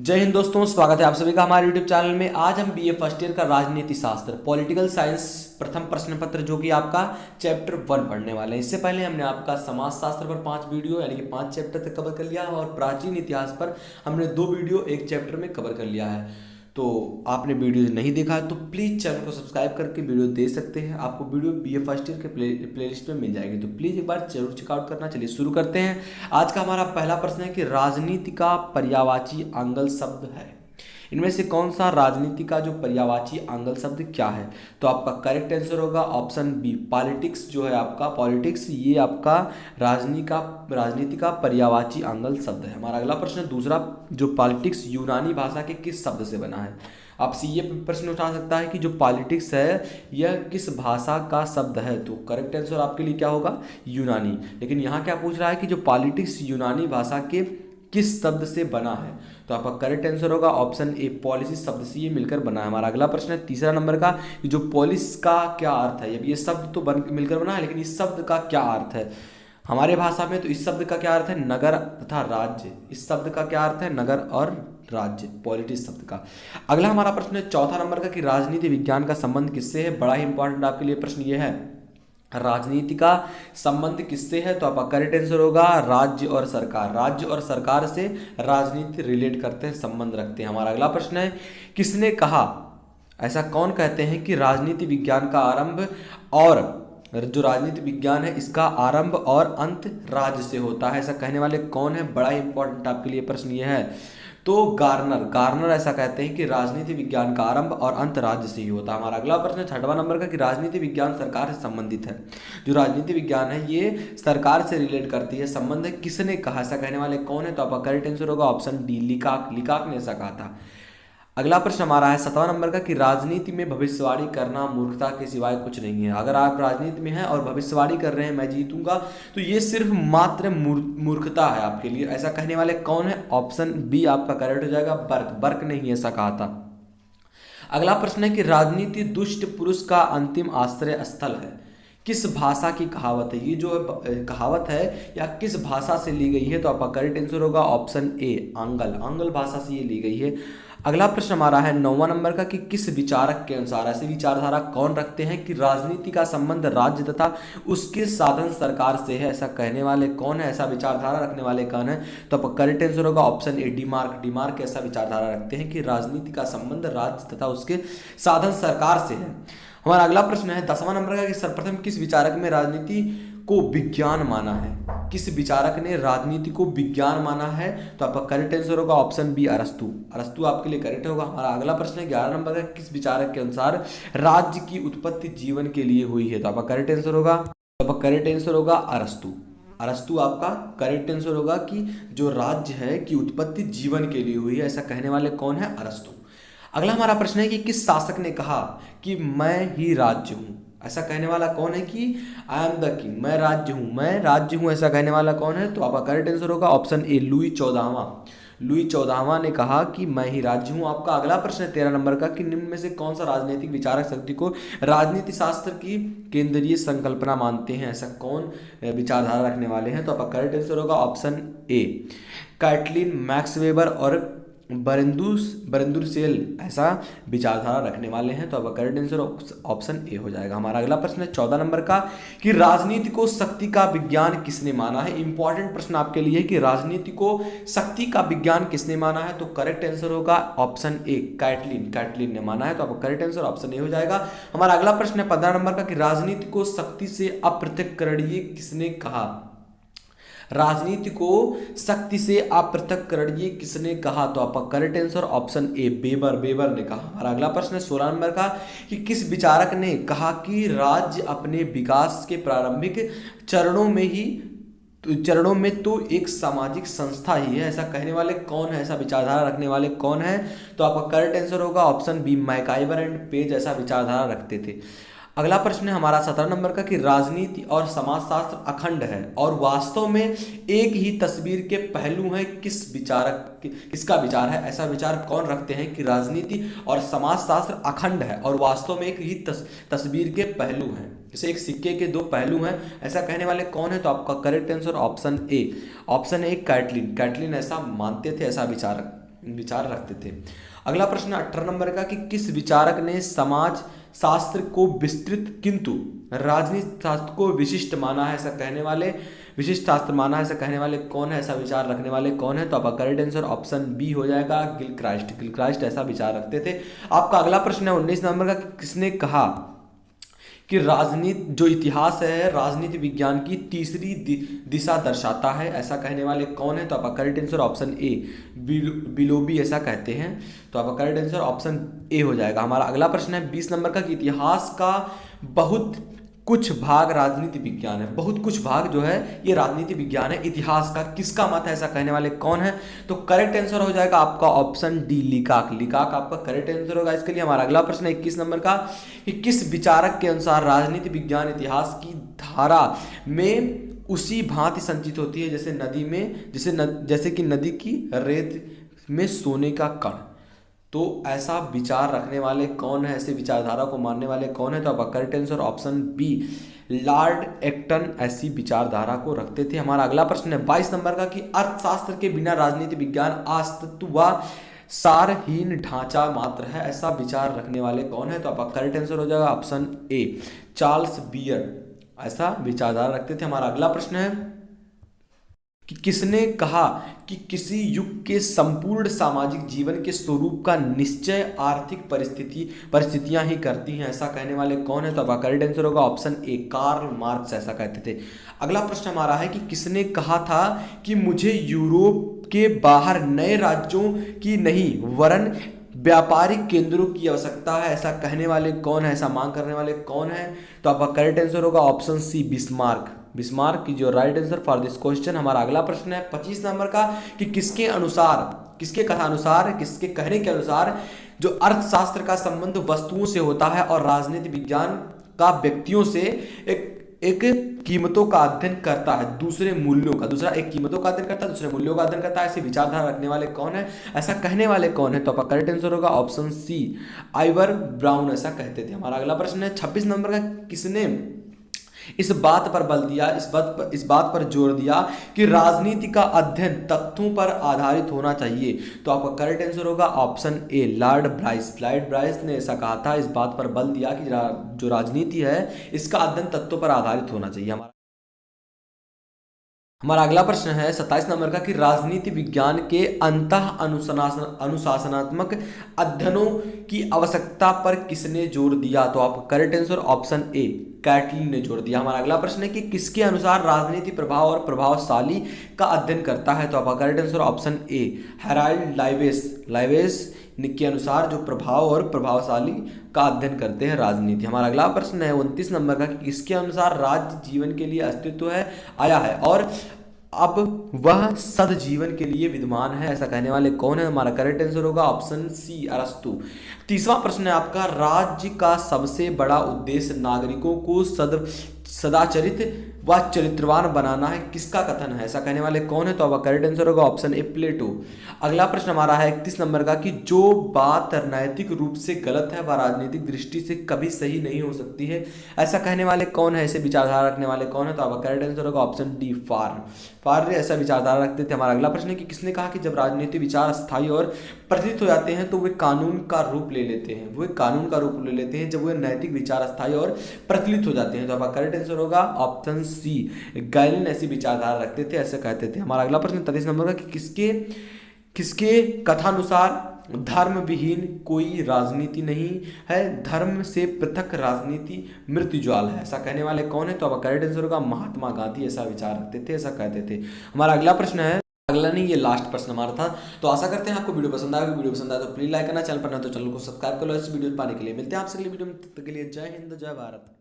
जय हिंद दोस्तों, स्वागत है आप सभी का हमारे YouTube चैनल में। आज हम बीए फर्स्ट ईयर का राजनीति शास्त्र पॉलिटिकल साइंस प्रथम प्रश्न पत्र जो कि आपका चैप्टर 1 पढ़ने वाले हैं। इससे पहले हमने आपका समाज शास्त्र पर 5 वीडियो यानी कि 5 चैप्टर तक कवर कर लिया है और प्राचीन इतिहास पर हमने 2 वीडियो एक चैप्टर में कवर कर लिया है। तो आपने वीडियो नहीं देखा है तो प्लीज़ चैनल को सब्सक्राइब करके वीडियो देख सकते हैं। आपको वीडियो बीए फर्स्ट ईयर के प्लेलिस्ट में मिल जाएगी, तो प्लीज़ एक बार जरूर चेकआउट करना। चलिए शुरू करते हैं। आज का हमारा पहला प्रश्न है कि राजनीति का पर्यायवाची आंग्ल शब्द है। इनमें से कौन सा राजनीति का जो पर्यायवाची आंग्ल शब्द क्या है? तो आपका करेक्ट आंसर होगा ऑप्शन बी, पॉलिटिक्स। जो है आपका पॉलिटिक्स, ये आपका राजनीति का पर्यायवाची आंग्ल शब्द है। हमारा अगला प्रश्न दूसरा, जो पॉलिटिक्स यूनानी भाषा के किस शब्द से बना है? आपसे ये प्रश्न उठा सकता है कि जो पॉलिटिक्स है यह किस भाषा का शब्द है? तो करेक्ट आंसर आपके लिए क्या होगा? यूनानी। लेकिन यहाँ क्या पूछ रहा है कि जो पॉलिटिक्स यूनानी भाषा के किस शब्द से बना है? तो आपका करेक्ट आंसर होगा ऑप्शन ए, पॉलिसी शब्द से ये मिलकर बना है। हमारा अगला प्रश्न है तीसरा नंबर का, कि जो पॉलिस का क्या अर्थ है? अब ये शब्द तो मिलकर बना है, लेकिन इस शब्द का क्या अर्थ है हमारे भाषा में? तो इस शब्द का क्या अर्थ है? नगर तथा राज्य। इस शब्द का क्या अर्थ है? नगर और राज्य, पॉलिटिक्स शब्द का। अगला हमारा प्रश्न है चौथा नंबर का, कि राजनीति विज्ञान का संबंध किससे है? बड़ा ही इंपॉर्टेंट आपके लिए प्रश्न ये है, राजनीति का संबंध किससे है? तो आपका करेक्ट आंसर होगा राज्य और सरकार। राज्य और सरकार से राजनीति रिलेट करते हैं, संबंध रखते हैं। हमारा अगला प्रश्न है, किसने कहा, ऐसा कौन कहते हैं कि राजनीति विज्ञान का आरंभ और जो राजनीति विज्ञान है इसका आरंभ और अंत राज्य से होता है? ऐसा कहने वाले कौन है? बड़ा ही इंपॉर्टेंट आपके लिए प्रश्न ये है। तो गार्नर ऐसा कहते हैं कि राजनीति विज्ञान का आरंभ और अंत राज्य से ही होता है। हमारा अगला प्रश्न छठवां नंबर का, कि राजनीति विज्ञान सरकार से संबंधित है। जो राजनीति विज्ञान है ये सरकार से रिलेट करती है, संबंध है। किसने कहा, ऐसा कहने वाले कौन है? तो आपका करेक्ट आंसर होगा ऑप्शन डी, लिकाक ने ऐसा कहा था। अगला प्रश्न हमारा है 7वां नंबर का, कि राजनीति में भविष्यवाणी करना मूर्खता के सिवाय कुछ नहीं है। अगर आप राजनीति में हैं और भविष्यवाणी कर रहे हैं मैं जीतूंगा, तो ये सिर्फ मात्र मूर्खता है आपके लिए। ऐसा कहने वाले कौन है? ऑप्शन बी आपका करेक्ट हो जाएगा, बर्क ने ही ऐसा कहा था। अगला प्रश्न है कि राजनीति दुष्ट पुरुष का अंतिम आश्रय स्थल है। किस भाषा की कहावत है? ये जो कहावत है या किस भाषा से ली गई है? तो आपका करेक्ट आंसर होगा ऑप्शन ए, आंग्ल भाषा से ये ली गई है। अगला प्रश्न हमारा है 9वां नंबर का, कि किस विचारक के अनुसार, ऐसी विचारधारा कौन रखते हैं कि राजनीति का संबंध राज्य तथा उसके साधन सरकार से है? ऐसा कहने वाले कौन है? ऐसा विचारधारा रखने वाले कौन है? तो आपका करेक्ट आंसर होगा ऑप्शन ए, डिमार्क ऐसा विचारधारा रखते हैं कि राजनीति का संबंध राज्य तथा उसके साधन सरकार से है। हमारा अगला प्रश्न है 10वां नंबर का, कि सर्वप्रथम किस विचारक में राजनीति को विज्ञान माना है? किस विचारक ने राजनीति को विज्ञान माना है? तो आपका करेक्ट आंसर होगा ऑप्शन बी, अरस्तू आपके लिए करेक्ट होगा। हमारा अगला प्रश्न है 11 नंबर का, किस विचारक के अनुसार राज्य की उत्पत्ति जीवन के लिए हुई है? तो आपका करेक्ट आंसर होगा अरस्तू आपका करेक्ट आंसर होगा, कि जो राज्य है की उत्पत्ति जीवन के लिए हुई है। ऐसा कहने वाले कौन है? अरस्तू। अगला हमारा प्रश्न है कि किस शासक ने कहा कि मैं ही राज्य हूं? ऐसा कहने वाला कौन है कि आई एम द किंग, मैं राज्य हूं, ऐसा कहने वाला कौन है? तो आपका करेक्ट आंसर होगा ऑप्शन ए, लुई 14वां ने कहा कि मैं ही राज्य हूं। आपका अगला प्रश्न है 13 नंबर का, कि निम्न में से कौन सा राजनीतिक विचारक शक्ति को राजनीति शास्त्र की केंद्रीय संकल्पना मानते हैं? ऐसा कौन विचारधारा रखने वाले हैं? तो आपका करेक्ट आंसर होगा option A, Catlin, Max Weber और बरेंदुरसेल ऐसा विचारधारा रखने वाले हैं। तो अब करेक्ट आंसर ऑप्शन ए हो जाएगा। हमारा अगला प्रश्न है 14 नंबर का, कि राजनीति को शक्ति का विज्ञान किसने माना है? इंपॉर्टेंट प्रश्न आपके लिए, कि राजनीति को शक्ति का विज्ञान किसने माना है? तो करेक्ट आंसर होगा ऑप्शन ए, कैटलिन ने माना है। तो आपका करेक्ट आंसर ऑप्शन ए हो जाएगा। हमारा अगला प्रश्न है 15 नंबर का, कि राजनीति को शक्ति से अपृथक्करणीय किसने कहा? राजनीति को शक्ति से अपृथक्करणीय किसने कहा? तो आपका करेक्ट आंसर ऑप्शन ए, बेबर ने कहा। हमारा अगला प्रश्न है 16 नंबर का, कि किस विचारक ने कहा कि राज्य अपने विकास के प्रारंभिक चरणों में तो एक सामाजिक संस्था ही है? ऐसा कहने वाले कौन है? ऐसा विचारधारा रखने वाले कौन है? तो आपका करेक्ट आंसर होगा option B, MacIver and Page ऐसा विचारधारा रखते थे। अगला प्रश्न है हमारा 17 नंबर का, कि राजनीति और समाजशास्त्र अखंड है और वास्तव में एक ही तस्वीर के पहलू हैं, किसका विचार है? ऐसा विचार कौन रखते हैं कि राजनीति और समाजशास्त्र अखंड है और वास्तव में एक ही तस्वीर के पहलू हैं, जैसे एक सिक्के के 2 पहलू हैं, ऐसा कहने वाले कौन है? तो आपका correct answer option A, Catlin ऐसा मानते थे, ऐसा विचारक विचार रखते थे। अगला प्रश्न 18 नंबर का कि किस विचारक ने समाज शास्त्र को विस्तृत किंतु राजनीति शास्त्र को विशिष्ट माना है, ऐसा कहने वाले विशिष्ट शास्त्र माना है, ऐसा कहने वाले कौन है, ऐसा विचार रखने वाले कौन है? तो आपका करेक्ट आंसर ऑप्शन बी हो जाएगा, गिलक्राइस्ट। गिलक्राइस्ट ऐसा विचार रखते थे। आपका अगला प्रश्न है 19 नंबर का, किसने कहा कि राजनीति जो इतिहास है राजनीति विज्ञान की तीसरी दिशा दर्शाता है, ऐसा कहने वाले कौन है? तो आपका करेक्ट आंसर ऑप्शन ए, बिलोबी ऐसा कहते हैं। तो आपका करेक्ट आंसर ऑप्शन ए हो जाएगा। हमारा अगला प्रश्न है 20 नंबर का कि इतिहास का बहुत कुछ भाग राजनीति विज्ञान है। बहुत कुछ भाग जो है ये राजनीति विज्ञान है इतिहास का, किसका मत है, ऐसा कहने वाले कौन है? तो करेक्ट आंसर हो जाएगा आपका ऑप्शन डी, लिकाक। लिकाक आपका करेक्ट आंसर होगा इसके लिए। हमारा अगला प्रश्न है 21 नंबर का कि किस विचारक के अनुसार राजनीति विज्ञान इतिहास की धारा में उसी भांति संचित होती है जैसे नदी में जैसे कि नदी की रेत में सोने का कण। तो ऐसा विचार रखने वाले कौन है, ऐसे विचारधारा को मानने वाले कौन है? तो आपका correct answer option B, Lord Acton ऐसी विचारधारा को रखते थे। हमारा अगला प्रश्न है 22 नंबर का कि अर्थशास्त्र के बिना राजनीति विज्ञान अस्तित्व व सारहीन ढांचा मात्र है, ऐसा विचार रखने वाले कौन है? तो आपका करेक्ट आंसर हो जाएगा ऑप्शन ए, चार्ल्स बियर ऐसा विचारधारा रखते थे। हमारा अगला प्रश्न है कि किसने कहा कि किसी युग के संपूर्ण सामाजिक जीवन के स्वरूप का निश्चय आर्थिक परिस्थितियां ही करती हैं, ऐसा कहने वाले कौन है? तो आपका करेक्ट आंसर होगा ऑप्शन ए, कार्ल मार्क्स ऐसा कहते थे। अगला प्रश्न हमारा है कि किसने कहा था कि मुझे यूरोप के बाहर नए राज्यों की नहीं वरन व्यापारिक केंद्रों की आवश्यकता है, ऐसा कहने वाले कौन है, ऐसा मांग करने वाले कौन है? तो आपका करेक्ट आंसर होगा ऑप्शन सी, बिस्मार्क। बिस्मार्क की जो right answer for this question. हमारा अगला प्रश्न है 25 नंबर का कि किसके कथानुसार किसके कहने के अनुसार जो अर्थशास्त्र का संबंध वस्तुओं से होता है और राजनीति विज्ञान का व्यक्तियों से एक कीमतों का अध्ययन करता है, दूसरे मूल्यों का, दूसरा एक कीमतों का अध्ययन करता है, दूसरे मूल्यों का अध्ययन करता है, ऐसी विचारधारा रखने वाले कौन है, ऐसा कहने वाले कौन है? तो आपका करेक्ट आंसर होगा ऑप्शन सी, आइवर ब्राउन ऐसा कहते थे। हमारा अगला प्रश्न है 26 नंबर का, किसने इस बात पर बल दिया, इस बात पर जोर दिया कि राजनीति का अध्ययन तथ्यों पर आधारित होना चाहिए? तो आपका करेक्ट आंसर होगा ऑप्शन ए, लॉर्ड ब्राइस। लॉर्ड ब्राइस ने ऐसा कहा था, इस बात पर बल दिया कि जो राजनीति है इसका अध्ययन तथ्यों पर आधारित होना चाहिए। हमारा अगला प्रश्न है 27 नंबर का कि राजनीति विज्ञान के अंतः अनुशासनात्मक अध्ययनों की आवश्यकता पर किसने जोर दिया? तो आप correct answer option A, Catlin ने जोर दिया। हमारा अगला प्रश्न है कि किसके अनुसार राजनीति प्रभाव और प्रभावशाली का अध्ययन करता है? तो आपका correct answer option A, Harold लाइवेस के अनुसार जो प्रभाव और प्रभावशाली का अध्ययन करते हैं राजनीति। हमारा अगला प्रश्न है 29 नंबर का कि किसके अनुसार राज्य जीवन के लिए अस्तित्व है आया है और अब वह सद जीवन के लिए विद्यमान है, ऐसा कहने वाले कौन है? हमारा करेक्ट आंसर होगा ऑप्शन सी, अरस्तु। तीसरा प्रश्न है आपका, राज्य का सबसे बड़ा उद्देश्य नागरिकों को सदाचरित व चरित्रवान बनाना है, किसका कथन है, ऐसा कहने वाले कौन है? तो आपका करेक्ट आंसर होगा ऑप्शन ए, प्लेटो। अगला प्रश्न हमारा है 31 नंबर का कि जो बात नैतिक रूप से गलत है वह राजनीतिक दृष्टि से कभी सही नहीं हो सकती है, ऐसा कहने वाले कौन है, ऐसे विचारधारा रखने वाले कौन है? तो आपका करेक्ट आंसर होगा ऑप्शन डी, फार्रे ऐसा विचारधारा रखते थे। हमारा अगला प्रश्न है कि किसने कहा कि जब राजनीतिक विचार स्थायी और प्रचलित हो जाते हैं तो वे कानून का रूप ले लेते हैं, जब वे नैतिक विचार स्थायी और प्रचलित हो जाते हैं? तो आपका करेक्ट आंसर होगा ऑप्शन सी, गैलिन ऐसी विचारधारा रखते थे, ऐसे कहते थे। हमारा अगला प्रश्न 33 नंबर का कि किसके कथानुसार धर्म विहीन कोई राजनीति नहीं है, धर्म से पृथक राजनीति मृत्यु ज्वाल है, ऐसा कहने वाले कौन है? तो आपका करेक्ट आंसर होगा महात्मा गांधी ऐसा विचार रखते थे, ऐसा कहते थे। हमारा अगला प्रश्न है, अगला नहीं ये लास्ट प्रश्न हमारा था। तो आशा करते हैं आपको वीडियो पसंद आएगा। वीडियो पसंद आए तो प्लीज लाइक करना, चैनल पर ना तो चैनल को सब्सक्राइब कर लो ऐसे वीडियो पाने के लिए। मिलते हैं आपसे अगले वीडियो में, तब तक के लिए जय हिंद जय भारत।